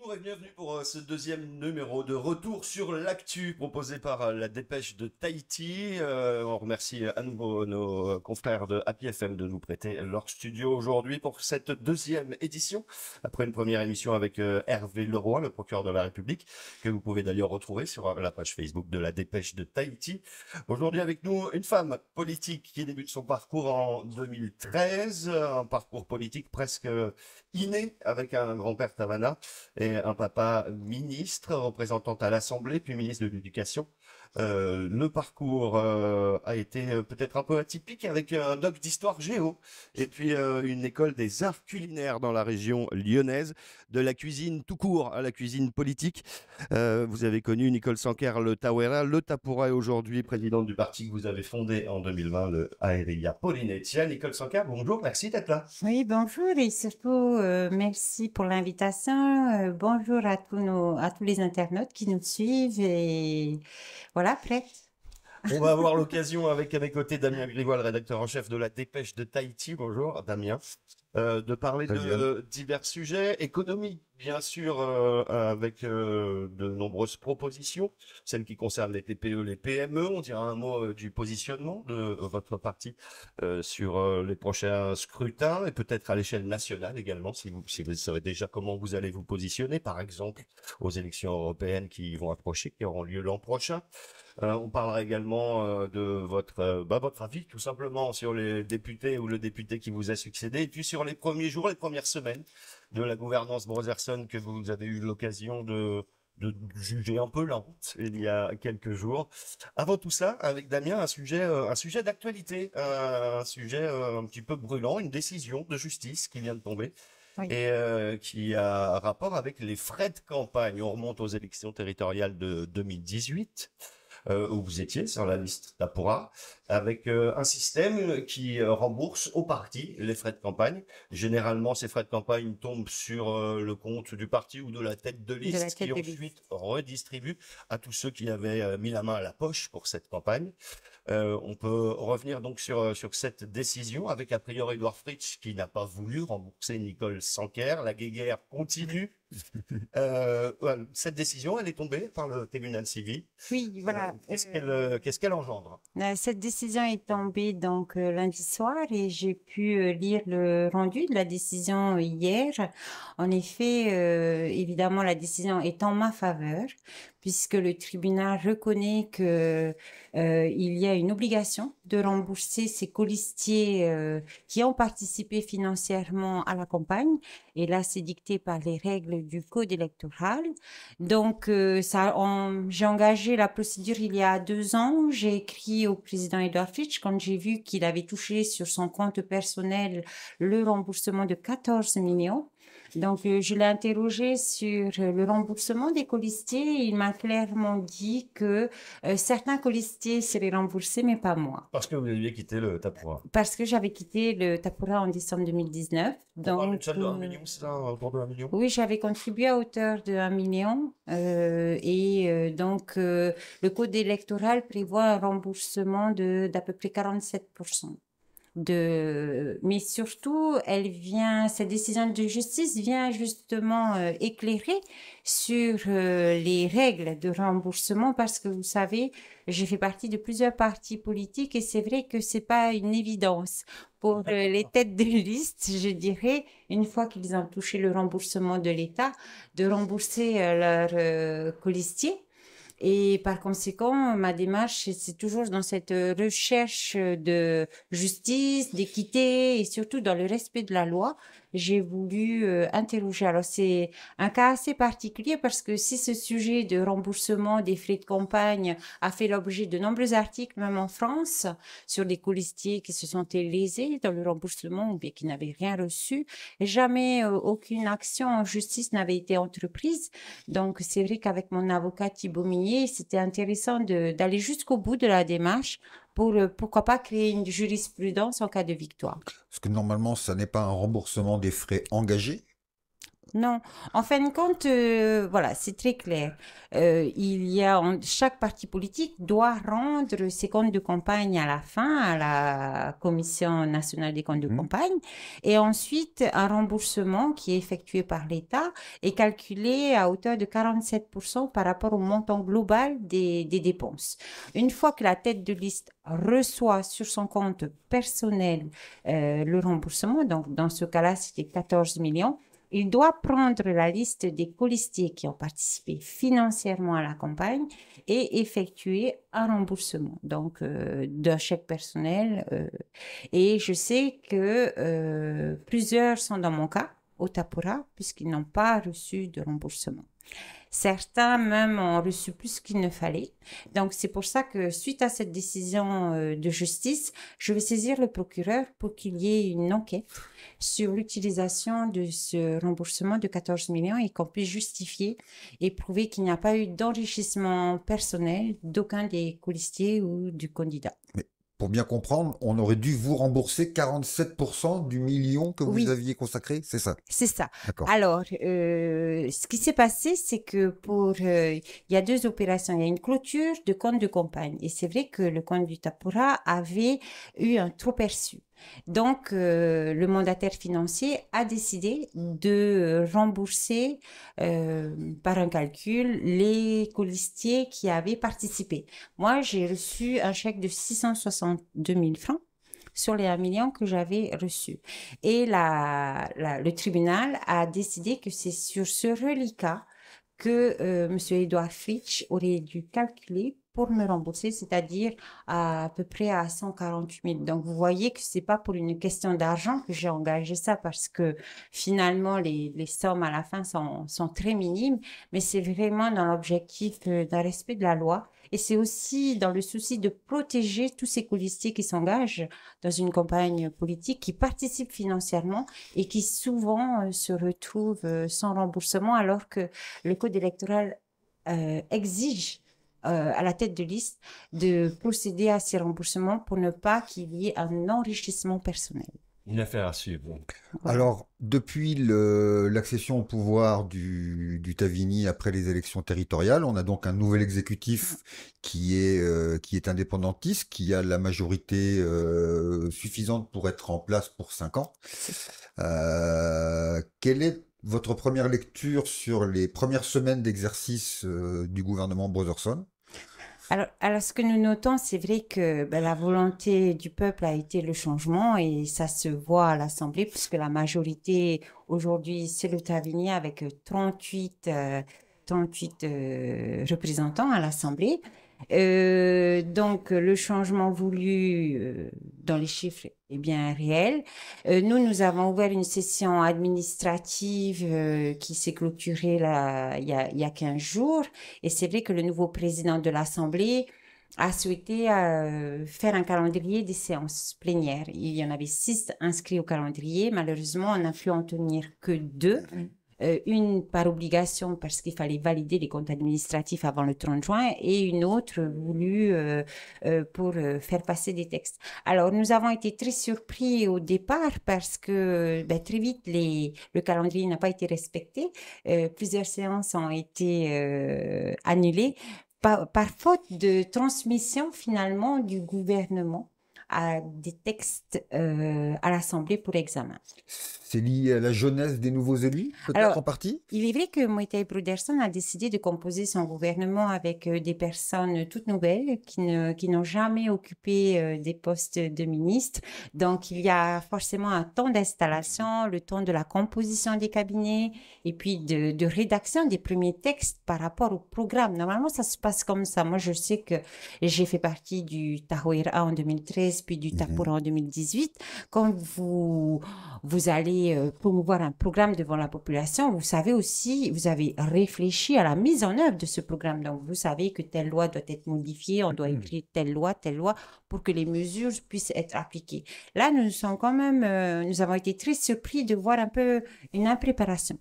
Bonjour et bienvenue pour ce deuxième numéro de Retour sur l'actu proposé par la Dépêche de Tahiti. On remercie à nouveau nos confrères de Happy FM de nous prêter leur studio aujourd'hui pour cette deuxième édition, après une première émission avec Hervé Leroy, le procureur de la République, que vous pouvez d'ailleurs retrouver sur la page Facebook de la Dépêche de Tahiti. Aujourd'hui avec nous, une femme politique qui débute son parcours en 2013, un parcours politique presque inné avec un grand-père Tavana et un papa ministre, représentante à l'Assemblée, puis ministre de l'Éducation. Le parcours a été peut-être un peu atypique avec un doc d'histoire géo et puis une école des arts culinaires dans la région lyonnaise, de la cuisine tout court à la cuisine politique. Vous avez connu Nicole Sanquer Le Tawera, Le Tapura est aujourd'hui présidente du parti que vous avez fondé en 2020, le Aeria Polynesia. Nicole Sanquer, bonjour, merci d'être là. Oui, bonjour et surtout merci pour l'invitation. Bonjour à tous les internautes qui nous suivent et voilà, prête. On va avoir l'occasion avec à mes côtés Damien Grivois, le rédacteur en chef de la Dépêche de Tahiti. Bonjour Damien. De parler Salut Yann. de divers sujets, économiques bien sûr, avec de nombreuses propositions, celles qui concernent les TPE, les PME. On dira un mot du positionnement de votre parti sur les prochains scrutins et peut-être à l'échelle nationale également, si vous savez déjà comment vous allez vous positionner, par exemple aux élections européennes qui vont approcher, qui auront lieu l'an prochain. On parlera également de votre avis, tout simplement, sur les députés ou le député qui vous a succédé, et puis sur les premiers jours, les premières semaines de la gouvernance Brotherson que vous avez eu l'occasion de juger un peu lente il y a quelques jours. Avant tout ça, avec Damien, un sujet d'actualité, un sujet un petit peu brûlant, une décision de justice qui vient de tomber Oui. et qui a rapport avec les frais de campagne. On remonte aux élections territoriales de 2018 où vous étiez sur la liste d'Apura, avec un système qui rembourse aux partis les frais de campagne. Généralement, ces frais de campagne tombent sur le compte du parti ou de la tête de De la liste tête qui de liste. ensuite redistribue à tous ceux qui avaient mis la main à la poche pour cette campagne. On peut revenir donc sur cette décision avec a priori Edouard Fritsch qui n'a pas voulu rembourser Nicole Sanquer. La guéguerre continue. Voilà, cette décision, elle est tombée par le tribunal civil. Oui, voilà. Qu'est-ce qu'elle engendre? Cette décision est tombée donc lundi soir et j'ai pu lire le rendu de la décision hier. En effet, évidemment, la décision est en ma faveur puisque le tribunal reconnaît que il y a une obligation de rembourser ces colistiers qui ont participé financièrement à la campagne. Et là, c'est dicté par les règles du code électoral. Donc, j'ai engagé la procédure il y a 2 ans. J'ai écrit au président Edouard Fritsch quand j'ai vu qu'il avait touché sur son compte personnel le remboursement de 14 millions. Donc, je l'ai interrogé sur le remboursement des colistiers. Il m'a clairement dit que certains colistiers seraient remboursés, mais pas moi. Parce que vous aviez quitté le Tapura. Parce que j'avais quitté le Tapura en décembre 2019. On parle d'une Donc, somme de 1 million, c'est ça, autour de 1 million? oui, j'avais contribué à hauteur de 1 million donc le code électoral prévoit un remboursement d'à peu près 47%. Mais surtout, cette décision de justice vient justement éclairer sur les règles de remboursement parce que vous savez, j'ai fait partie de plusieurs partis politiques et c'est vrai que c'est pas une évidence pour les têtes de liste, je dirais, une fois qu'ils ont touché le remboursement de l'État, de rembourser leur colistier. Et par conséquent, ma démarche, c'est toujours dans cette recherche de justice, d'équité et surtout dans le respect de la loi. J'ai voulu interroger. Alors, c'est un cas assez particulier parce que si ce sujet de remboursement des frais de campagne a fait l'objet de nombreux articles, même en France, sur des colistiers qui se sont lésés dans le remboursement ou bien qui n'avaient rien reçu, jamais aucune action en justice n'avait été entreprise. Donc, c'est vrai qu'avec mon avocat Thibault Millet, c'était intéressant d'aller jusqu'au bout de la démarche pour, pourquoi pas, créer une jurisprudence en cas de victoire. Parce que normalement, ça n'est pas un remboursement des frais engagés. Non, en fin de compte, voilà, c'est très clair. Chaque parti politique doit rendre ses comptes de campagne à la fin à la Commission nationale des comptes de Mhm. campagne, et ensuite un remboursement qui est effectué par l'État est calculé à hauteur de 47% par rapport au montant global des dépenses. Une fois que la tête de liste reçoit sur son compte personnel le remboursement, donc dans ce cas-là, c'était 14 millions. Il doit prendre la liste des colistiers qui ont participé financièrement à la campagne et effectuer un remboursement, donc d'un chèque personnel. Et je sais que plusieurs sont dans mon cas, au Tapura, puisqu'ils n'ont pas reçu de remboursement. Certains même ont reçu plus qu'il ne fallait. Donc, c'est pour ça que suite à cette décision de justice, je vais saisir le procureur pour qu'il y ait une enquête sur l'utilisation de ce remboursement de 14 millions et qu'on puisse justifier et prouver qu'il n'y a pas eu d'enrichissement personnel d'aucun des colistiers ou du candidat. Mais pour bien comprendre, on aurait dû vous rembourser 47% du million que vous Oui. aviez consacré, c'est ça? C'est ça. D'accord. Alors, ce qui s'est passé, c'est que il y a deux opérations. Il y a une clôture de compte de campagne. Et c'est vrai que le compte du Tapura avait eu un trop perçu. Donc, le mandataire financier a décidé de rembourser par un calcul les colistiers qui avaient participé. Moi, j'ai reçu un chèque de 662 000 francs sur les 1 million que j'avais reçu. Et le tribunal a décidé que c'est sur ce reliquat que M. Edouard Fritsch aurait dû calculer pour me rembourser, c'est-à-dire à peu près à 148 000. Donc, vous voyez que c'est pas pour une question d'argent que j'ai engagé ça, parce que finalement, les sommes à la fin sont très minimes, mais c'est vraiment dans l'objectif d'un respect de la loi. Et c'est aussi dans le souci de protéger tous ces colistiers qui s'engagent dans une campagne politique, qui participent financièrement et qui souvent se retrouvent sans remboursement, alors que le code électoral exige à la tête de liste de procéder à ces remboursements pour ne pas qu'il y ait un enrichissement personnel. Une affaire à suivre. Voilà. Alors, depuis l'accession au pouvoir du Tavini après les élections territoriales, on a donc un nouvel exécutif qui est indépendantiste, qui a la majorité suffisante pour être en place pour 5 ans. Quelle est votre première lecture sur les premières semaines d'exercice du gouvernement Brotherson? Alors, ce que nous notons, c'est vrai que la volonté du peuple a été le changement, et ça se voit à l'Assemblée, puisque la majorité aujourd'hui, c'est le Tavini avec 38 représentants à l'Assemblée. Donc, le changement voulu dans les chiffres est bien réel. Nous avons ouvert une session administrative qui s'est clôturée là, il y a 15 jours. Et c'est vrai que le nouveau président de l'Assemblée a souhaité faire un calendrier des séances plénières. Il y en avait 6 inscrits au calendrier. Malheureusement, on n'a pu en tenir que 2. Une par obligation parce qu'il fallait valider les comptes administratifs avant le 30 juin, et une autre voulue pour faire passer des textes. Alors, nous avons été très surpris au départ parce que très vite, le calendrier n'a pas été respecté. Plusieurs séances ont été annulées par faute de transmission finalement du gouvernement à des textes à l'Assemblée pour examen. C'est lié à la jeunesse des nouveaux élus, peut-être Alors, en partie? Il est vrai que Moïta Bruderson a décidé de composer son gouvernement avec des personnes toutes nouvelles qui n'ont jamais occupé des postes de ministre. Donc, il y a forcément un temps d'installation, le temps de la composition des cabinets et puis de rédaction des premiers textes par rapport au programme. Normalement, ça se passe comme ça. Moi, je sais que j'ai fait partie du Tahoira en 2013, puis du Tapura en 2018. Quand vous allez promouvoir un programme devant la population, vous savez aussi, vous avez réfléchi à la mise en œuvre de ce programme. Donc, vous savez que telle loi doit être modifiée, on doit écrire telle loi, pour que les mesures puissent être appliquées. Là, nous avons été très surpris de voir un peu une impréparation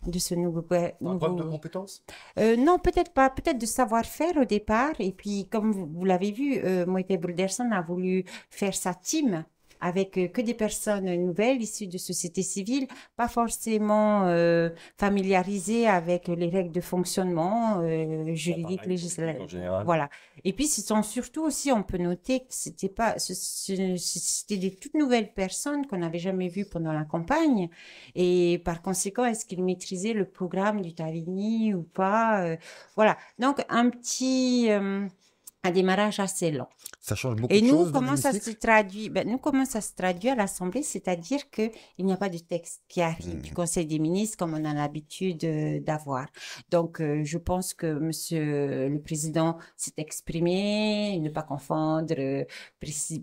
de ce nouveau... Un problème de compétences? Non, peut-être pas, peut-être de savoir-faire au départ. Et puis, comme vous l'avez vu, Moïta Bruderson a voulu faire sa team avec que des personnes nouvelles issues de société civile, pas forcément familiarisées avec les règles de fonctionnement juridiques, législatives. En général. Voilà. Et puis, ce sont surtout aussi, on peut noter que c'était des toutes nouvelles personnes qu'on n'avait jamais vues pendant la campagne. Et par conséquent, est-ce qu'ils maîtrisaient le programme du Tavini ou pas? Voilà. Donc, un démarrage assez lent. Ça change beaucoup Et de nous, choses dans comment ça se l'hémicycle? traduit? Comment ça se traduit à l'Assemblée? C'est-à-dire qu'il n'y a pas de texte qui arrive du Conseil des ministres comme on a l'habitude d'avoir. Donc, je pense que Monsieur le Président s'est exprimé, ne pas confondre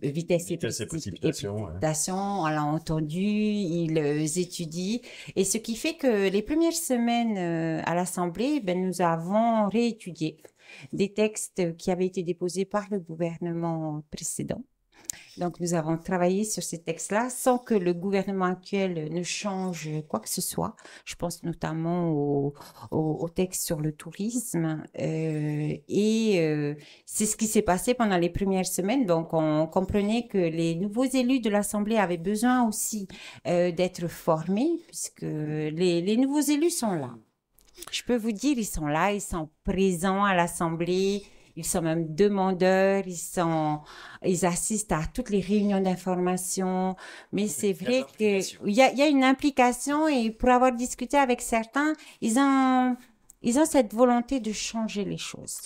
vitesse et précipitation. on l'a entendu, ils étudient. Et ce qui fait que les premières semaines à l'Assemblée, nous avons réétudié des textes qui avaient été déposés par le gouvernement précédent. Donc, nous avons travaillé sur ces textes-là sans que le gouvernement actuel ne change quoi que ce soit. Je pense notamment au texte sur le tourisme. C'est ce qui s'est passé pendant les premières semaines. Donc, on comprenait que les nouveaux élus de l'Assemblée avaient besoin aussi d'être formés puisque les nouveaux élus sont là. Je peux vous dire, ils sont là, ils sont présents à l'Assemblée, ils sont même demandeurs, ils assistent à toutes les réunions d'information. Mais c'est vrai qu'il y a une implication et pour avoir discuté avec certains, ils ont cette volonté de changer les choses.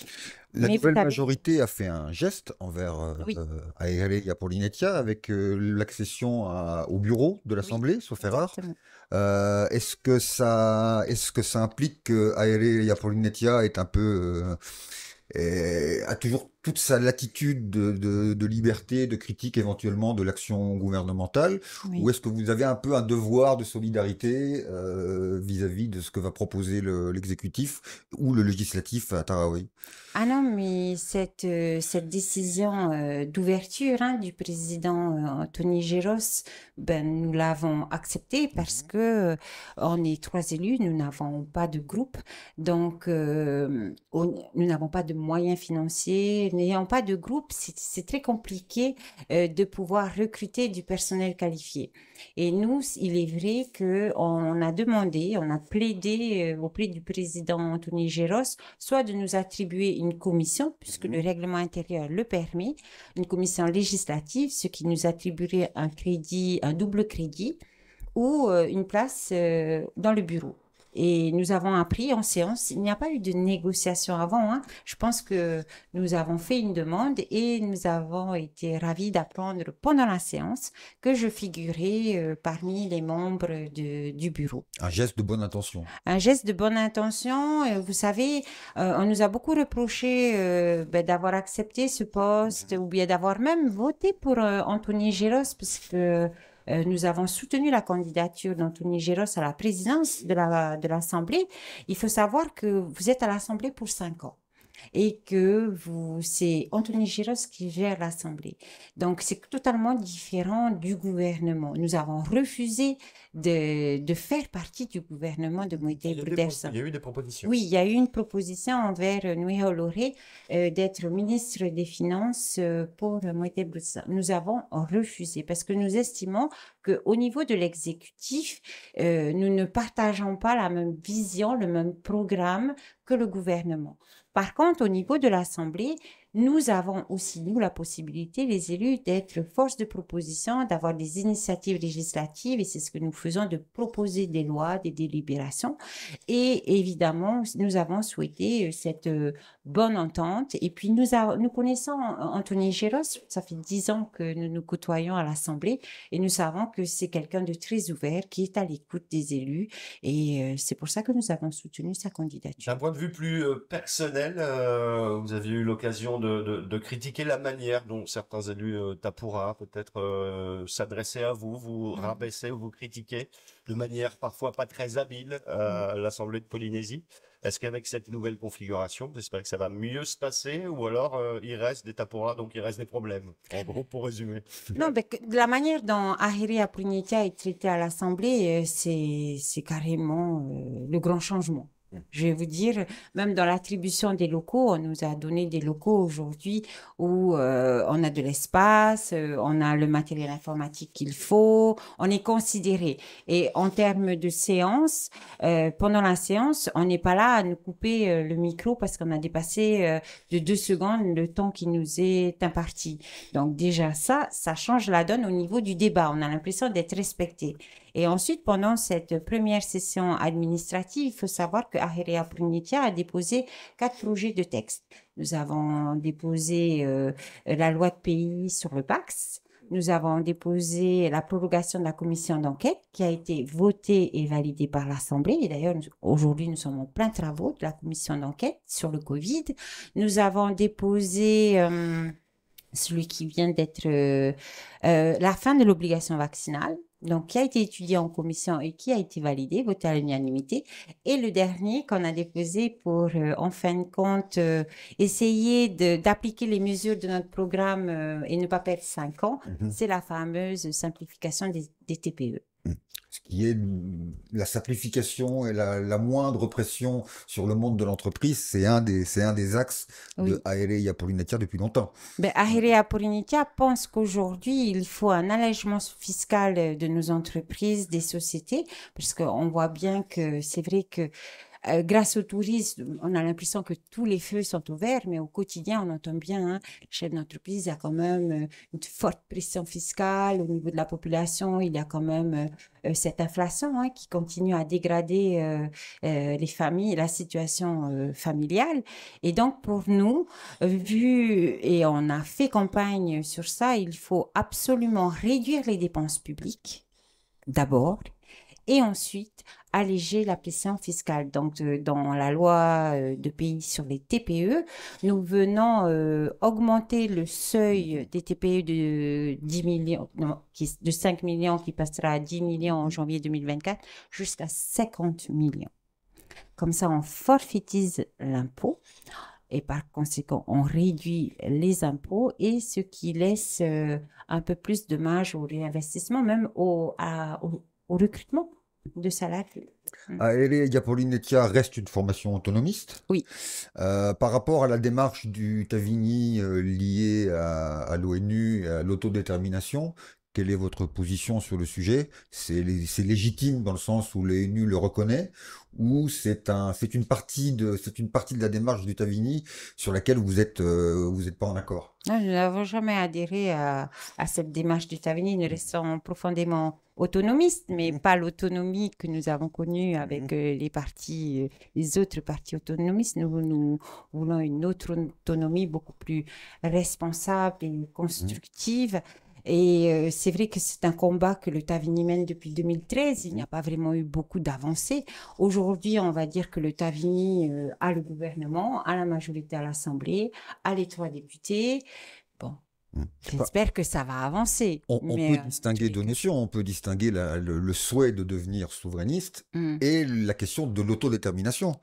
La nouvelle majorité a fait un geste envers Aerele Yapolinetia avec l'accession au bureau de l'Assemblée, sauf erreur. Est-ce que ça implique que Aerele Yapolinetia est un peu a toujours toute sa latitude de liberté, de critique éventuellement de l'action gouvernementale, ou est-ce que vous avez un peu un devoir de solidarité vis-à-vis de ce que va proposer l'exécutif ou le législatif à Tarawi? Ah non, mais cette décision d'ouverture du président Anthony Géros, nous l'avons acceptée parce que on est 3 élus, nous n'avons pas de groupe, donc nous n'avons pas de moyens financiers, n'ayant pas de groupe, c'est très compliqué de pouvoir recruter du personnel qualifié. Et nous, il est vrai qu'on a demandé, on a plaidé auprès du président Anthony Géros, soit de nous attribuer une commission, puisque le règlement intérieur le permet, une commission législative, ce qui nous attribuerait un double crédit, ou une place dans le bureau. Et nous avons appris en séance, il n'y a pas eu de négociation avant. Je pense que nous avons fait une demande et nous avons été ravis d'apprendre pendant la séance que je figurais parmi les membres du bureau. Un geste de bonne intention. Un geste de bonne intention. Vous savez, on nous a beaucoup reproché d'avoir accepté ce poste ou bien d'avoir même voté pour Anthony Géros, puisque nous avons soutenu la candidature d'Anthony Géros à la présidence de l'Assemblée. Il faut savoir que vous êtes à l'Assemblée pour 5 ans et que c'est Anthony Géros qui gère l'Assemblée. Donc, c'est totalement différent du gouvernement. Nous avons refusé de faire partie du gouvernement de Moïté Bruderson. Il y a eu des propositions. Oui, il y a eu une proposition envers Nuiha Oloré d'être ministre des Finances pour Moïté Bruderson. Nous avons refusé parce que nous estimons qu'au niveau de l'exécutif, nous ne partageons pas la même vision, le même programme que le gouvernement. Par contre, au niveau de l'Assemblée, nous avons aussi, nous, la possibilité, les élus, d'être force de proposition, d'avoir des initiatives législatives, et c'est ce que nous faisons, de proposer des lois, des délibérations. Et évidemment, nous avons souhaité cette bonne entente. Et puis, nous connaissons Anthony Géros, ça fait 10 ans que nous nous côtoyons à l'Assemblée, et nous savons que c'est quelqu'un de très ouvert, qui est à l'écoute des élus, et c'est pour ça que nous avons soutenu sa candidature. D'un point de vue plus personnel, vous avez eu l'occasion de critiquer la manière dont certains élus Tapoura peut-être s'adressaient à vous, vous rabaissaient ou vous critiquaient de manière parfois pas très habile à l'Assemblée de Polynésie. Est-ce qu'avec cette nouvelle configuration, j'espère que ça va mieux se passer, ou alors il reste des Tapoura, donc il reste des problèmes, en gros, pour résumer? Non, de la manière dont Aerele Yapolinetia est traité à l'Assemblée, c'est carrément le grand changement. Je vais vous dire, même dans l'attribution des locaux, on nous a donné des locaux aujourd'hui où on a de l'espace, on a le matériel informatique qu'il faut, on est considéré. Et en termes de séance, pendant la séance, on n'est pas là à nous couper le micro parce qu'on a dépassé de 2 secondes le temps qui nous est imparti. Donc déjà ça change la donne au niveau du débat. On a l'impression d'être respecté. Et ensuite, pendant cette première session administrative, il faut savoir que Aherea Prunitia a déposé 4 projets de texte. Nous avons déposé la loi de pays sur le PAX. Nous avons déposé la prorogation de la commission d'enquête qui a été votée et validée par l'Assemblée. Et d'ailleurs, aujourd'hui, nous sommes en plein travaux de la commission d'enquête sur le Covid. Nous avons déposé celui qui vient d'être la fin de l'obligation vaccinale. Donc, qui a été étudié en commission et qui a été validé, voté à l'unanimité. Et le dernier qu'on a déposé pour, en fin de compte, essayer d'appliquer les mesures de notre programme et ne pas perdre 5 ans, c'est la fameuse simplification des TPE. Ce qui est la simplification et la moindre pression sur le monde de l'entreprise, c'est un des axes de Aherea Prunitia depuis longtemps. Ben, Aherea Prunitia pense qu'aujourd'hui, il faut un allègement fiscal de nos entreprises, des sociétés, parce qu'on voit bien que c'est vrai que grâce au tourisme, on a l'impression que tous les feux sont ouverts, mais au quotidien, on entend bien, hein, le chef d'entreprise, il y a quand même une forte pression fiscale au niveau de la population, il y a quand même cette inflation hein, qui continue à dégrader les familles, la situation familiale. Et donc, pour nous, et on a fait campagne sur ça, il faut absolument réduire les dépenses publiques, d'abord, et ensuite alléger la pression fiscale. Donc, dans la loi de pays sur les TPE, nous venons augmenter le seuil des TPE de 10 millions, non, de 5 millions qui passera à 10 millions en janvier 2024 jusqu'à 50 millions. Comme ça, on forfaitise l'impôt. Et par conséquent, on réduit les impôts et ce qui laisse un peu plus de marge au réinvestissement, même au recrutement de salariés. Aherea Prunitia reste une formation autonomiste. Oui. Par rapport à la démarche du Tavini liée à l'ONU et à l'autodétermination, quelle est votre position sur le sujet? C'est légitime dans le sens où l'ONU le reconnaît, ou c'est une partie de la démarche du Tavini sur laquelle vous êtes pas en accord? Non, nous n'avons jamais adhéré à cette démarche du Tavini. Nous restons profondément autonomistes, mais pas l'autonomie que nous avons connue avec les autres partis autonomistes. Nous voulons une autre autonomie beaucoup plus responsable et constructive. Et c'est vrai que c'est un combat que le Tavini mène depuis 2013. Il n'y a pas vraiment eu beaucoup d'avancées. Aujourd'hui, on va dire que le Tavini a le gouvernement, a la majorité à l'Assemblée, a les 3 députés. Bon, j'espère que ça va avancer. On peut distinguer deux notions. On peut distinguer le souhait de devenir souverainiste et la question de l'autodétermination.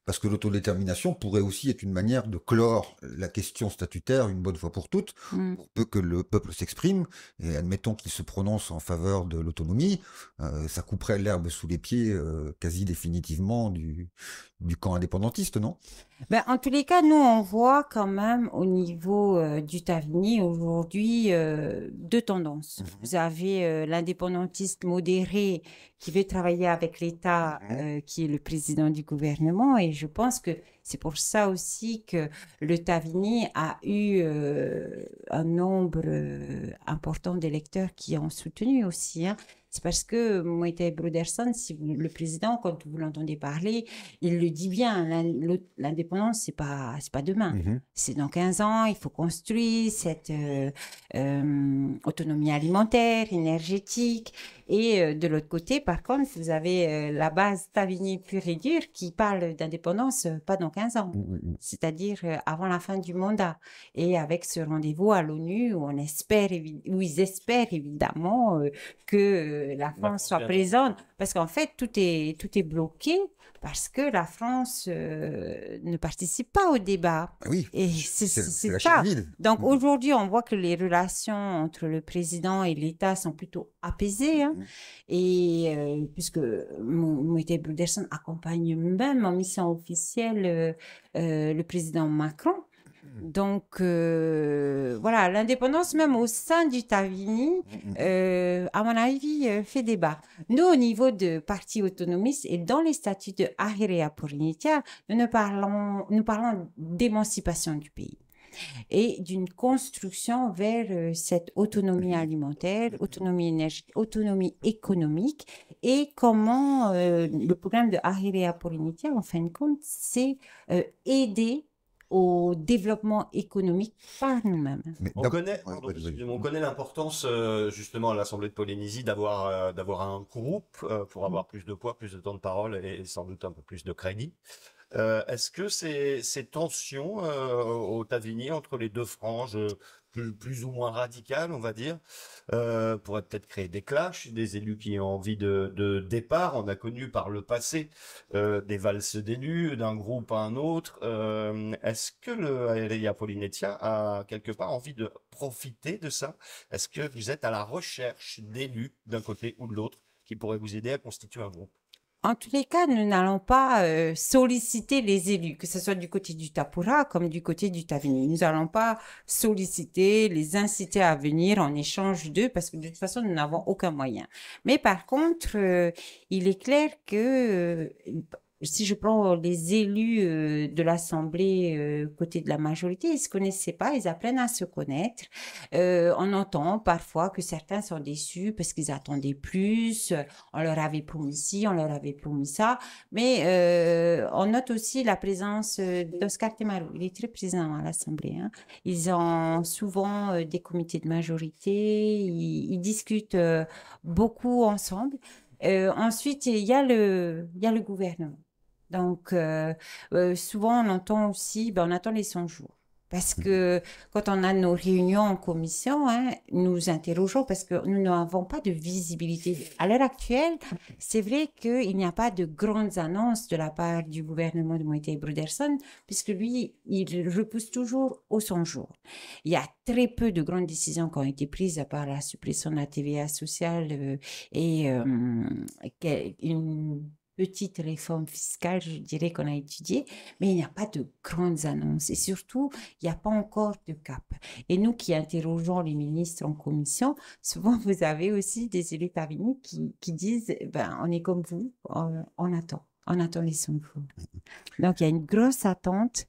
Parce que l'autodétermination pourrait aussi être une manière de clore la question statutaire une bonne fois pour toutes, pour peu que le peuple s'exprime, et admettons qu'il se prononce en faveur de l'autonomie, ça couperait l'herbe sous les pieds quasi définitivement du camp indépendantiste, non? Ben, en tous les cas, nous, on voit quand même au niveau du Tavini aujourd'hui 2 tendances. Vous avez l'indépendantiste modéré qui veut travailler avec l'État, qui est le président du gouvernement, et je pense que c'est pour ça aussi que le Tavini a eu un nombre important d'électeurs qui ont soutenu aussi, hein. C'est parce que Moïse Broderson, le président, quand vous l'entendez parler, il le dit bien, l'indépendance, c'est pas demain. C'est dans 15 ans, il faut construire cette autonomie alimentaire, énergétique. Et de l'autre côté, par contre, vous avez la base Tavini pure et dure qui parle d'indépendance pas dans 15 ans, c'est-à-dire avant la fin du mandat. Et avec ce rendez-vous à l'ONU où ils espèrent évidemment que la France soit présente, parce qu'en fait, tout est bloqué parce que la France ne participe pas au débat. Oui, et c'est la ça. Chine. Donc aujourd'hui, on voit que les relations entre le président et l'État sont plutôt apaisées. Hein. Et puisque Moïse Bruderson accompagne même en mission officielle le président Macron. Donc, voilà, l'indépendance même au sein du Tavini, à mon avis, fait débat. Nous, au niveau de parti autonomiste et dans les statuts de Ahiré Apollinatia, nous parlons d'émancipation du pays et d'une construction vers cette autonomie alimentaire, autonomie énergétique, autonomie économique, et comment le programme de Ahiré Apollinatia, en fin de compte, c'est aider au développement économique par nous-mêmes. On connaît l'importance justement à l'Assemblée de Polynésie d'avoir un groupe pour avoir plus de poids, plus de temps de parole et sans doute un peu plus de crédit. Est-ce que ces tensions au Tavini entre les deux franges plus ou moins radicales, on va dire, pourraient peut-être créer des clashs, des élus qui ont envie de départ? On a connu par le passé des valses d'élus d'un groupe à un autre. Est-ce que le Aerea Polynesia a quelque part envie de profiter de ça? Est-ce que vous êtes à la recherche d'élus d'un côté ou de l'autre qui pourraient vous aider à constituer un groupe? En tous les cas, nous n'allons pas solliciter les élus, que ce soit du côté du Tapura comme du côté du Tavini. Nous n'allons pas solliciter, les inciter à venir en échange d'eux, parce que de toute façon, nous n'avons aucun moyen. Mais par contre, il est clair que si je prends les élus de l'Assemblée côté de la majorité, ils se connaissaient pas, ils apprennent à se connaître. On entend parfois que certains sont déçus parce qu'ils attendaient plus, on leur avait promis ci, on leur avait promis ça, mais on note aussi la présence d'Oscar Temaru. Il est très présent à l'Assemblée. Hein. Ils ont souvent des comités de majorité, ils discutent beaucoup ensemble. Ensuite, il y a le gouvernement. Donc, souvent, on entend aussi, on attend les 100 jours. Parce que quand on a nos réunions en commission, hein, nous interrogeons parce que nous n'avons pas de visibilité. À l'heure actuelle, c'est vrai qu'il n'y a pas de grandes annonces de la part du gouvernement de Moïse Bruderson, puisque lui, il repousse toujours aux 100 jours. Il y a très peu de grandes décisions qui ont été prises à part la suppression de la TVA sociale et une petite réforme fiscale, je dirais, qu'on a étudiée, mais il n'y a pas de grandes annonces et surtout, il n'y a pas encore de cap. Et nous qui interrogeons les ministres en commission, souvent vous avez aussi des élus Tavini qui disent, on est comme vous, on attend les 100 jours. Donc il y a une grosse attente,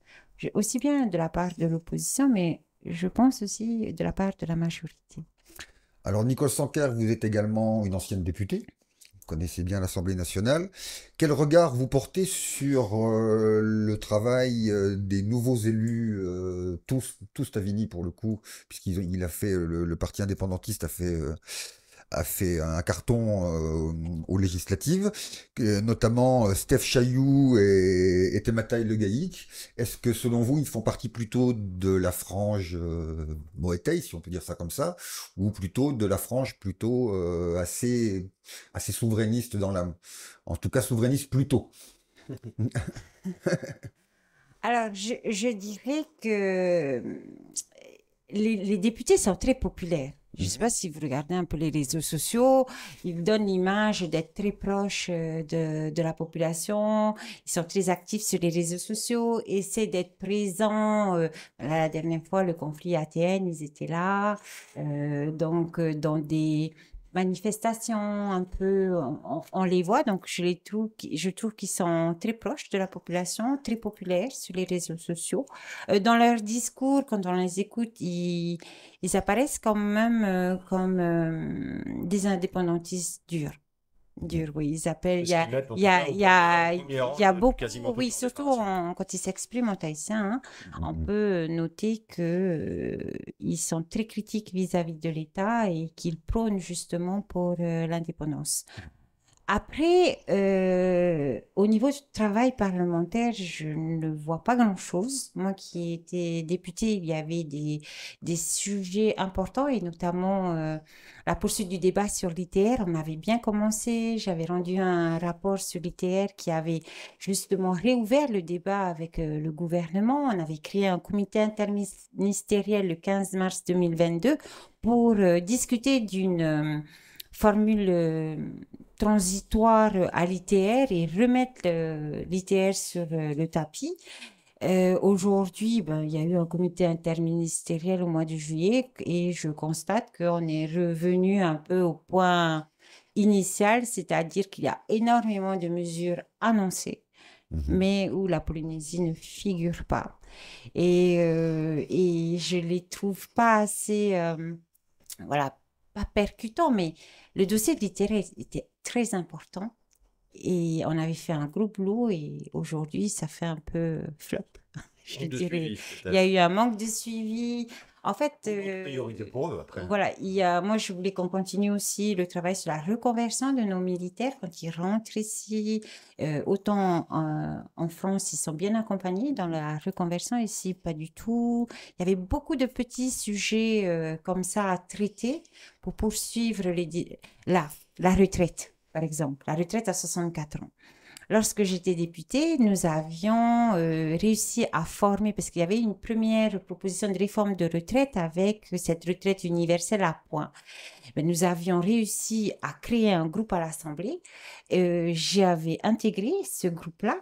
aussi bien de la part de l'opposition, mais je pense aussi de la part de la majorité. Alors Nicole Sanquer, vous êtes également une ancienne députée. Vous connaissez bien l'Assemblée nationale. Quel regard vous portez sur le travail des nouveaux élus, tous Tavini pour le coup, puisqu'il a fait, le parti indépendantiste a fait un carton aux législatives, notamment Steph Chailloux et Tematai Le Gaïc. Est-ce que selon vous, ils font partie plutôt de la frange Moetei, si on peut dire ça comme ça, ou plutôt de la frange plutôt assez souverainiste dans l'âme? En tout cas, souverainiste plutôt. Alors, je dirais que les députés sont très populaires. Je ne sais pas si vous regardez un peu les réseaux sociaux, ils donnent l'image d'être très proches de la population, ils sont très actifs sur les réseaux sociaux, essaient d'être présents. La dernière fois, le conflit ATN, ils étaient là, donc dans des manifestations un peu, on les voit, donc je trouve qu'ils sont très proches de la population, très populaires sur les réseaux sociaux. Dans leurs discours, quand on les écoute, ils apparaissent quand même comme des indépendantistes durs. Oui, ils appellent, il y a beaucoup, oui, surtout quand ils s'expriment en tahitien, hein, on peut noter que ils sont très critiques vis-à-vis de l'État et qu'ils prônent justement pour l'indépendance. Après, au niveau du travail parlementaire, je ne vois pas grand-chose. Moi qui étais députée, il y avait des sujets importants et notamment la poursuite du débat sur l'ITR. On avait bien commencé. J'avais rendu un rapport sur l'ITR qui avait justement réouvert le débat avec le gouvernement. On avait créé un comité interministériel le 15 mars 2022 pour discuter d'une formule transitoire à l'ITR et remettre l'ITR sur le tapis. Aujourd'hui, ben, il y a eu un comité interministériel au mois de juillet et je constate qu'on est revenu un peu au point initial, c'est-à-dire qu'il y a énormément de mesures annoncées, mais où la Polynésie ne figure pas. Et je les trouve pas assez, voilà, pas percutants, mais le dossier de l'ITR était très important. Et on avait fait un gros boulot et aujourd'hui, ça fait un peu flop. Je dirais, il y a eu un manque de suivi. En fait, Priorité pour eux après. voilà, moi, je voulais qu'on continue aussi le travail sur la reconversion de nos militaires quand ils rentrent ici. Autant en France, ils sont bien accompagnés dans la reconversion, ici, pas du tout. Il y avait beaucoup de petits sujets comme ça à traiter pour poursuivre la retraite. Par exemple, la retraite à 64 ans. Lorsque j'étais députée, nous avions réussi à former, parce qu'il y avait une première proposition de réforme de retraite avec cette retraite universelle à points. Mais nous avions réussi à créer un groupe à l'Assemblée. J'avais intégré ce groupe-là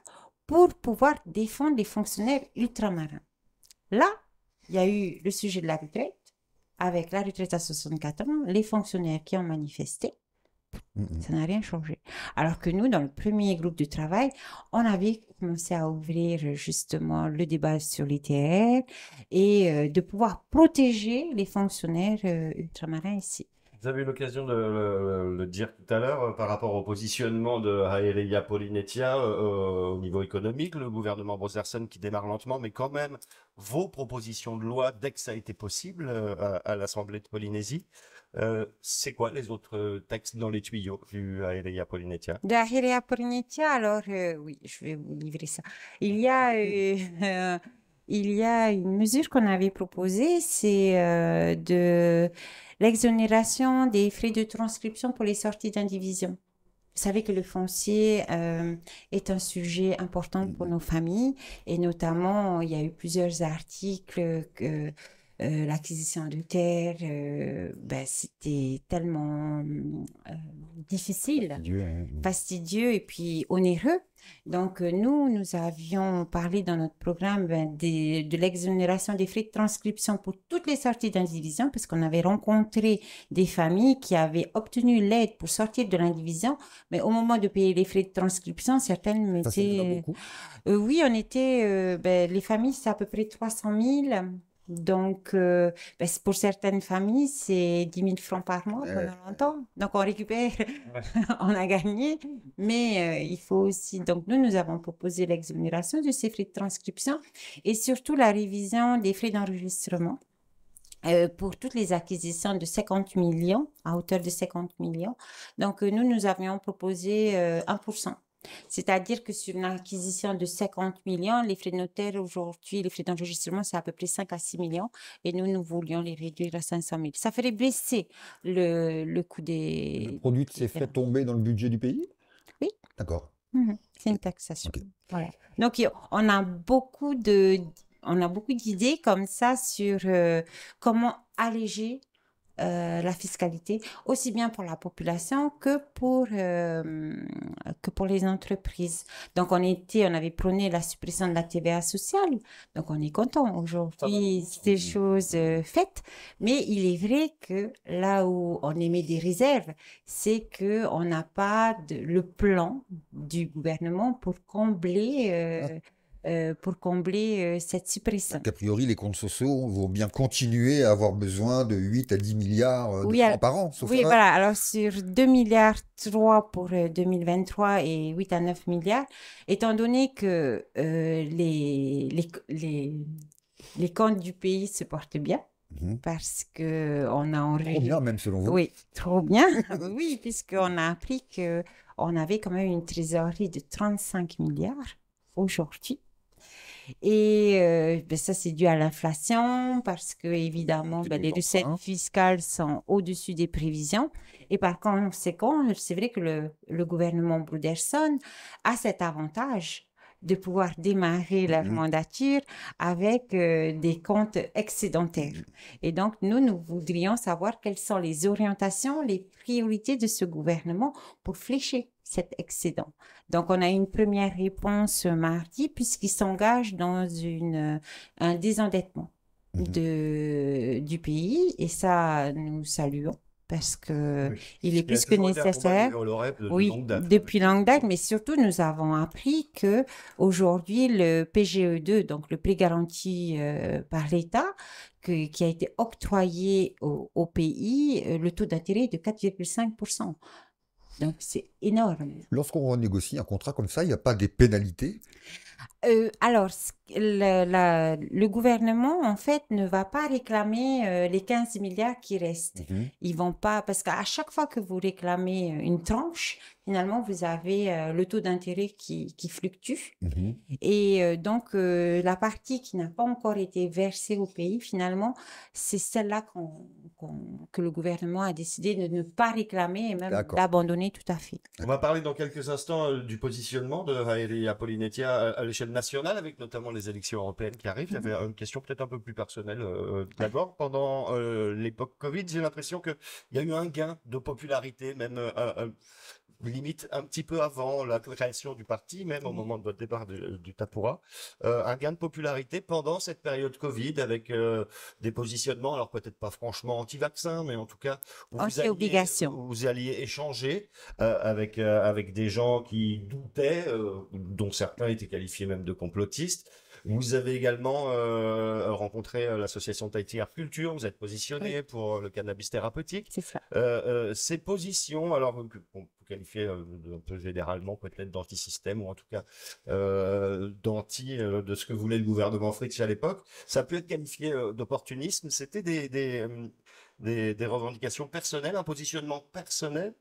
pour pouvoir défendre les fonctionnaires ultramarins. Là, il y a eu le sujet de la retraite, avec la retraite à 64 ans, les fonctionnaires qui ont manifesté. Ça n'a rien changé. Alors que nous, dans le premier groupe de travail, on avait commencé à ouvrir justement le débat sur l'ITR et de pouvoir protéger les fonctionnaires ultramarins ici. Vous avez eu l'occasion de le dire tout à l'heure par rapport au positionnement de Aerea Polynesia au niveau économique, le gouvernement Brotherson qui démarre lentement, mais quand même vos propositions de loi dès que ça a été possible à l'Assemblée de Polynésie. C'est quoi les autres textes dans les tuyaux du Aerea Polynesia? De Aerea Polynesia, alors oui, je vais vous livrer ça. Il y a une mesure qu'on avait proposée, c'est de l'exonération des frais de transcription pour les sorties d'indivision. Vous savez que le foncier est un sujet important pour nos familles et notamment, il y a eu plusieurs articles que l'acquisition de terre, ben, c'était tellement difficile, fastidieux et puis onéreux. Donc, nous avions parlé dans notre programme de l'exonération des frais de transcription pour toutes les sorties d'indivision parce qu'on avait rencontré des familles qui avaient obtenu l'aide pour sortir de l'indivision, mais au moment de payer les frais de transcription, certaines mettaient... oui, on était... les familles, c'est à peu près 300 000. Donc, pour certaines familles, c'est 10 000 francs par mois pendant longtemps. Donc, on récupère, on a gagné, mais il faut aussi... Donc, nous avons proposé l'exonération de ces frais de transcription et surtout la révision des frais d'enregistrement pour toutes les acquisitions de 50 millions, à hauteur de 50 millions. Donc, nous avions proposé 1%. C'est-à-dire que sur une acquisition de 50 millions, les frais de notaire aujourd'hui, les frais d'enregistrement, c'est à peu près 5 à 6 millions et nous voulions les réduire à 500 000. Ça ferait baisser le coût des... Le produit de ces frais tomber dans le budget du pays? Oui. D'accord. C'est une taxation. Okay. Voilà. Donc, on a beaucoup d'idées comme ça sur comment alléger la fiscalité, aussi bien pour la population que pour les entreprises. Donc, on avait prôné la suppression de la TVA sociale. Donc, on est content. Aujourd'hui, c'est des choses faites. Mais il est vrai que là où on émet des réserves, c'est qu'on n'a pas le plan du gouvernement pour combler cette suppression. A priori, les comptes sociaux vont bien continuer à avoir besoin de 8 à 10 milliards de francs par an. Oui, voilà. Alors, sur 2,3 milliards pour 2023 et 8 à 9 milliards, étant donné que les comptes du pays se portent bien, parce qu'on a enregistré... Trop bien, même selon vous. Oui, trop bien. Oui, puisqu'on a appris qu'on avait quand même une trésorerie de 35 milliards aujourd'hui. Et ça, c'est dû à l'inflation parce que, évidemment, les recettes fiscales sont au-dessus des prévisions. Et par conséquent, c'est vrai que le gouvernement Brotherson a cet avantage de pouvoir démarrer leur mandature avec des comptes excédentaires. Et donc, nous voudrions savoir quelles sont les orientations, les priorités de ce gouvernement pour flécher cet excédent. Donc, on a une première réponse mardi puisqu'il s'engage dans un désendettement du pays, et ça, nous saluons parce que il est plus que nécessaire. Oui, depuis longue date, mais surtout, nous avons appris que aujourd'hui, le PGE2, donc le prêt garanti par l'État, qui a été octroyé au pays, le taux d'intérêt est de 4,5%. Donc, c'est énorme. Lorsqu'on renégocie un contrat comme ça, il n'y a pas des pénalités? Alors, le gouvernement, en fait, ne va pas réclamer les 15 milliards qui restent. Ils vont pas, parce qu'à chaque fois que vous réclamez une tranche, finalement, vous avez le taux d'intérêt qui fluctue. Et donc, la partie qui n'a pas encore été versée au pays, finalement, c'est celle-là que le gouvernement a décidé de ne pas réclamer et même d'abandonner tout à fait. On va parler dans quelques instants du positionnement de Haïry Apollinatia à l'échelle nationale, avec notamment les élections européennes qui arrivent. J'avais une question peut-être un peu plus personnelle. D'abord, pendant l'époque Covid, j'ai l'impression qu'il y a eu un gain de popularité, même limite un petit peu avant la création du parti, même au moment de votre départ du Tapura, un gain de popularité pendant cette période Covid, avec des positionnements, alors peut-être pas franchement anti-vaccin, mais en tout cas où vous alliez échanger avec des gens qui doutaient, dont certains étaient qualifiés même de complotistes. Vous avez également rencontré l'association Tahiti Art Culture, vous êtes positionné pour le cannabis thérapeutique. C'est ça. Ces positions, alors on peut qualifier un peu généralement peut-être d'anti-système, ou en tout cas d'anti de ce que voulait le gouvernement Fritsch à l'époque, ça peut être qualifié d'opportunisme. C'était des revendications personnelles, un positionnement personnel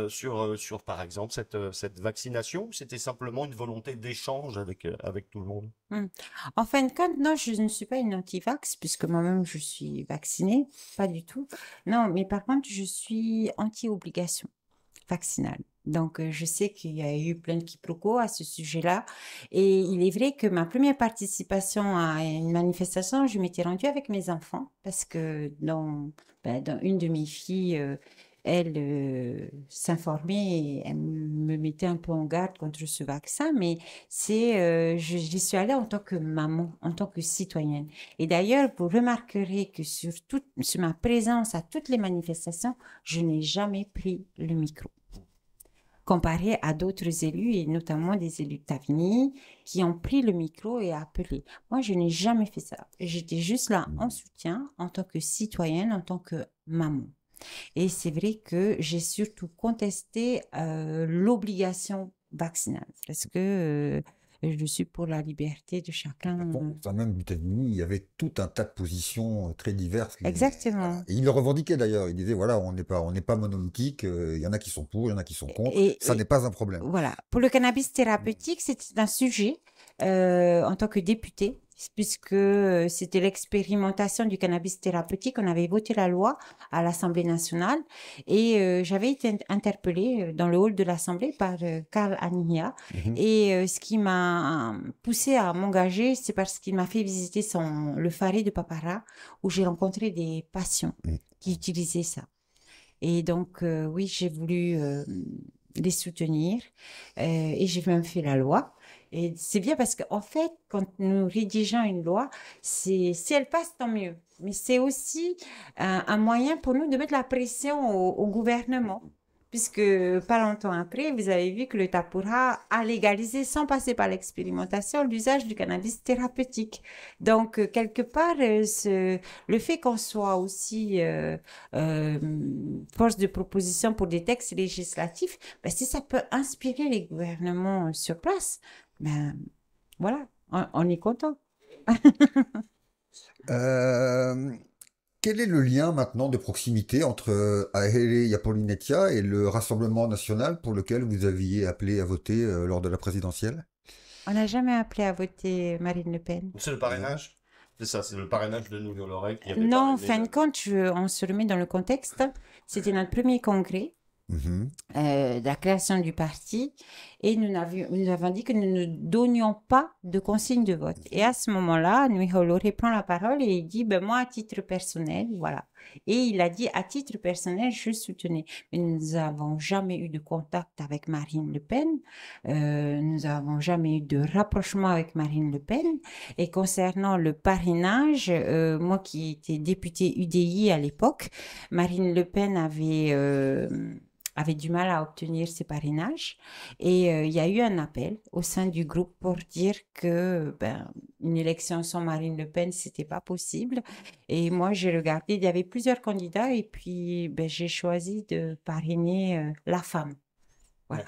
sur par exemple cette vaccination, c'était simplement une volonté d'échange avec tout le monde? En fin de compte, non, je ne suis pas une anti-vax, puisque moi-même je suis vaccinée, pas du tout. Non, mais par contre, je suis anti-obligation vaccinale. Donc, je sais qu'il y a eu plein de quiproquos à ce sujet-là. Et il est vrai que ma première participation à une manifestation, je m'étais rendue avec mes enfants, parce que dans une de mes filles, elle s'informait et elle me mettait un peu en garde contre ce vaccin, mais j'y suis allée en tant que maman, en tant que citoyenne. Et d'ailleurs, vous remarquerez que sur ma présence à toutes les manifestations, je n'ai jamais pris le micro, comparé à d'autres élus, et notamment des élus de Tadigny, qui ont pris le micro et appelé. Moi, je n'ai jamais fait ça. J'étais juste là en soutien, en tant que citoyenne, en tant que maman. Et c'est vrai que j'ai surtout contesté l'obligation vaccinale, parce que je suis pour la liberté de chacun. Bon, enfin, même aux États-Unis, il y avait tout un tas de positions très diverses. Exactement. Et il le revendiquait d'ailleurs. Il disait voilà, on n'est pas monolithique. Il y en a qui sont pour, il y en a qui sont contre. Ça n'est pas un problème. Voilà. Pour le cannabis thérapeutique, c'est un sujet en tant que député, puisque c'était l'expérimentation du cannabis thérapeutique. On avait voté la loi à l'Assemblée nationale, et j'avais été interpellée dans le hall de l'Assemblée par Karl Annia. Et ce qui m'a poussée à m'engager, c'est parce qu'il m'a fait visiter le Faré de Papara, où j'ai rencontré des patients qui utilisaient ça. Et donc, oui, j'ai voulu les soutenir, et j'ai même fait la loi. Et c'est bien parce qu'en fait, quand nous rédigeons une loi, si elle passe, tant mieux. Mais c'est aussi un moyen pour nous de mettre la pression au gouvernement. Puisque pas longtemps après, vous avez vu que le Tapura a légalisé, sans passer par l'expérimentation, l'usage du cannabis thérapeutique. Donc, quelque part, le fait qu'on soit aussi force de proposition pour des textes législatifs, ben, si ça peut inspirer les gouvernements sur place, ben voilà, on est content. Quel est le lien maintenant de proximité entre Haïry Apollinatia et le Rassemblement national pour lequel vous aviez appelé à voter lors de la présidentielle? On n'a jamais appelé à voter Marine Le Pen. C'est le parrainage? C'est ça, c'est le parrainage de Nouveau-Lorraine qui avait Non, en fin de compte, on se remet dans le contexte. C'était notre premier congrès Mhm. de la création du parti et nous avons dit que nous ne donnions pas de consigne de vote. Et à ce moment-là, Nuiholo reprend la parole et il dit, ben moi, à titre personnel, voilà. Et il a dit, à titre personnel, je soutenais. Mais nous n'avons jamais eu de contact avec Marine Le Pen. Nous n'avons jamais eu de rapprochement avec Marine Le Pen. Et concernant le parrainage, moi qui étais députée UDI à l'époque, Marine Le Pen avait du mal à obtenir ses parrainages. Et il y a eu un appel au sein du groupe pour dire que une élection sans Marine Le Pen, c'était pas possible. Et moi, j'ai regardé, il y avait plusieurs candidats et puis j'ai choisi de parrainer la femme. Voilà,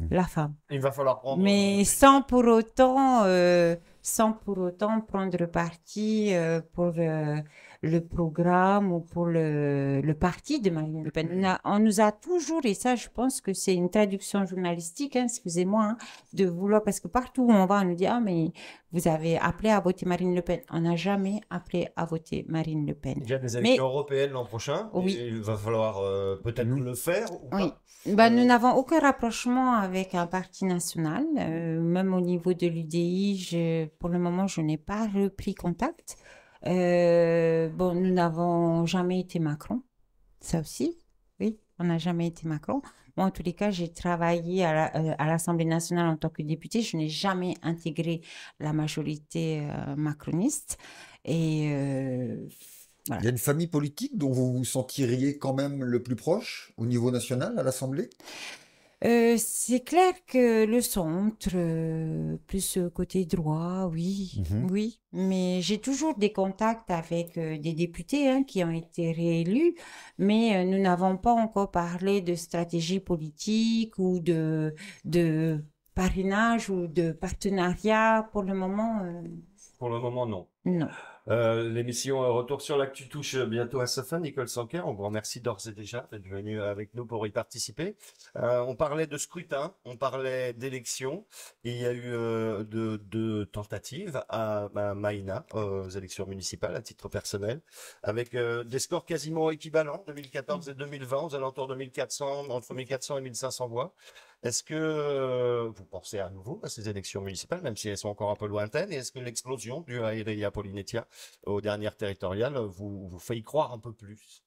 la femme. Il va falloir prendre Mais sans pour autant prendre parti pour le programme ou pour le parti de Marine Le Pen. On nous a toujours, et ça je pense que c'est une traduction journalistique, hein, excusez-moi, hein, de vouloir, parce que partout où on va, on nous dit, ah mais vous avez appelé à voter Marine Le Pen. On n'a jamais appelé à voter Marine Le Pen. Il y a des Mais élections européennes l'an prochain. oui, Et il va falloir peut-être le faire ou oui. pas. Nous n'avons aucun rapprochement avec un parti national. Même au niveau de l'UDI, pour le moment, je n'ai pas repris contact. Nous n'avons jamais été Macron. Ça aussi, oui, on n'a jamais été Macron. Moi, en tous les cas, j'ai travaillé à l'Assemblée nationale en tant que députée. Je n'ai jamais intégré la majorité macroniste. Et voilà. Il y a une famille politique dont vous vous sentiriez quand même le plus proche au niveau national à l'Assemblée? C'est clair que le centre, plus côté droit, oui, Mhm. oui. Mais j'ai toujours des contacts avec des députés hein, qui ont été réélus, mais nous n'avons pas encore parlé de stratégie politique ou de parrainage ou de partenariat. Pour le moment, Pour le moment, non. non. L'émission Retour sur l'actu touche bientôt à sa fin. Nicole Sanquer, on vous remercie d'ores et déjà d'être venu avec nous pour y participer. On parlait de scrutin, on parlait d'élections. Il y a eu deux tentatives à Maïna, aux élections municipales à titre personnel, avec des scores quasiment équivalents, 2014 et 2020, aux alentours de 1400, entre 1400 et 1500 voix. Est-ce que vous pensez à nouveau à ces élections municipales, même si elles sont encore un peu lointaines, et est-ce que l'explosion du Aerea Polynetia aux dernières territoriales vous fait y croire un peu plus?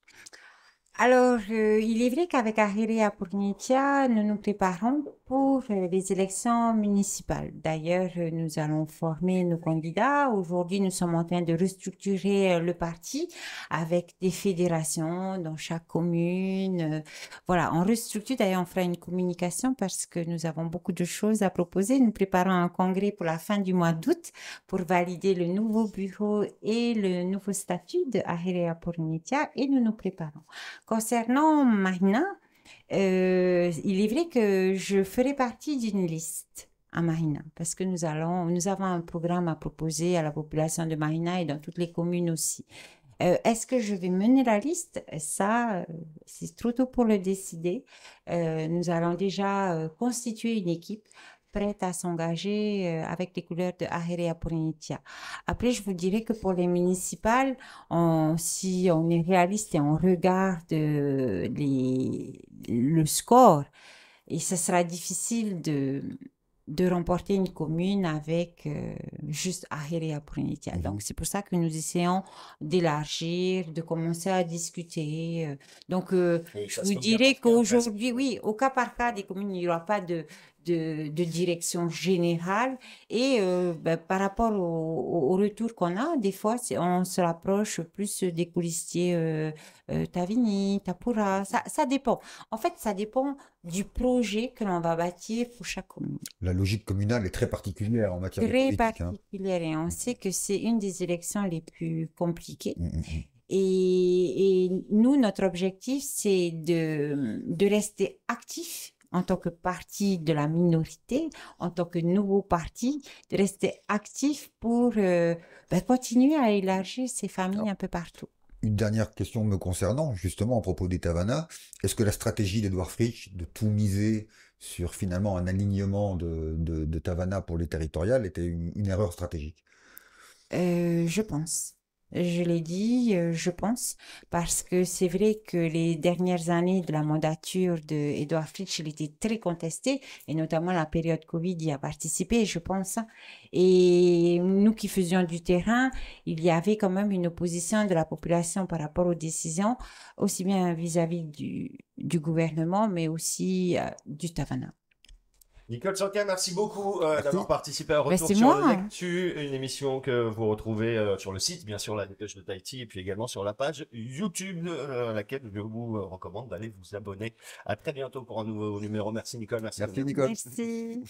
Alors, il est vrai qu'avec Ahirea Purnitia, nous nous préparons pour les élections municipales. D'ailleurs, nous allons former nos candidats. Aujourd'hui, nous sommes en train de restructurer le parti avec des fédérations dans chaque commune. Voilà, on restructure. D'ailleurs, on fera une communication parce que nous avons beaucoup de choses à proposer. Nous préparons un congrès pour la fin du mois d'août pour valider le nouveau bureau et le nouveau statut de Ahirea Purnitia et nous nous préparons. Concernant Mahina, il est vrai que je ferai partie d'une liste à Mahina parce que nous avons un programme à proposer à la population de Mahina et dans toutes les communes aussi. Est-ce que je vais mener la liste? Ça, c'est trop tôt pour le décider. Nous allons déjà constituer une équipe prête à s'engager avec les couleurs de Ahirea Purnitia. Après, je vous dirais que pour les municipales, si on est réaliste et on regarde le score, et ce sera difficile de remporter une commune avec juste Ahirea Purnitia. Donc, c'est pour ça que nous essayons d'élargir, de commencer à discuter. Donc, je vous dirais qu'aujourd'hui, oui, au cas par cas des communes, il n'y aura pas de direction générale. Et par rapport au retour qu'on a, des fois, on se rapproche plus des colistiers Tavini, Tapura. Ça dépend. En fait, ça dépend du projet que l'on va bâtir pour chaque commune. La logique communale est très particulière en matière de Très politique. particulière. Et on sait que c'est une des élections les plus compliquées. Mmh. Et nous, notre objectif, c'est de rester actifs en tant que parti de la minorité, en tant que nouveau parti, de rester actif pour continuer à élargir ces familles un peu partout. Une dernière question me concernant, justement, à propos des Tavana. Est-ce que la stratégie d'Edouard Fritsch de tout miser sur finalement un alignement de Tavana pour les territoriales était une erreur stratégique? Je pense. Je l'ai dit, je pense, parce que c'est vrai que les dernières années de la mandature de Édouard Fritsch, il était très contesté, et notamment la période Covid y a participé, je pense. Et nous qui faisions du terrain, il y avait quand même une opposition de la population par rapport aux décisions, aussi bien vis-à-vis du gouvernement, mais aussi du Tavana. Nicole Sanquin, merci beaucoup Merci. d'avoir participé à Ben, Retour c'est sur moi. l'actu, une émission que vous retrouvez sur le site, bien sûr, la dépêche de Tahiti, et puis également sur la page YouTube, à laquelle je vous recommande d'aller vous abonner. À très bientôt pour un nouveau numéro. Merci Nicole, merci. Merci, Nicole. Merci.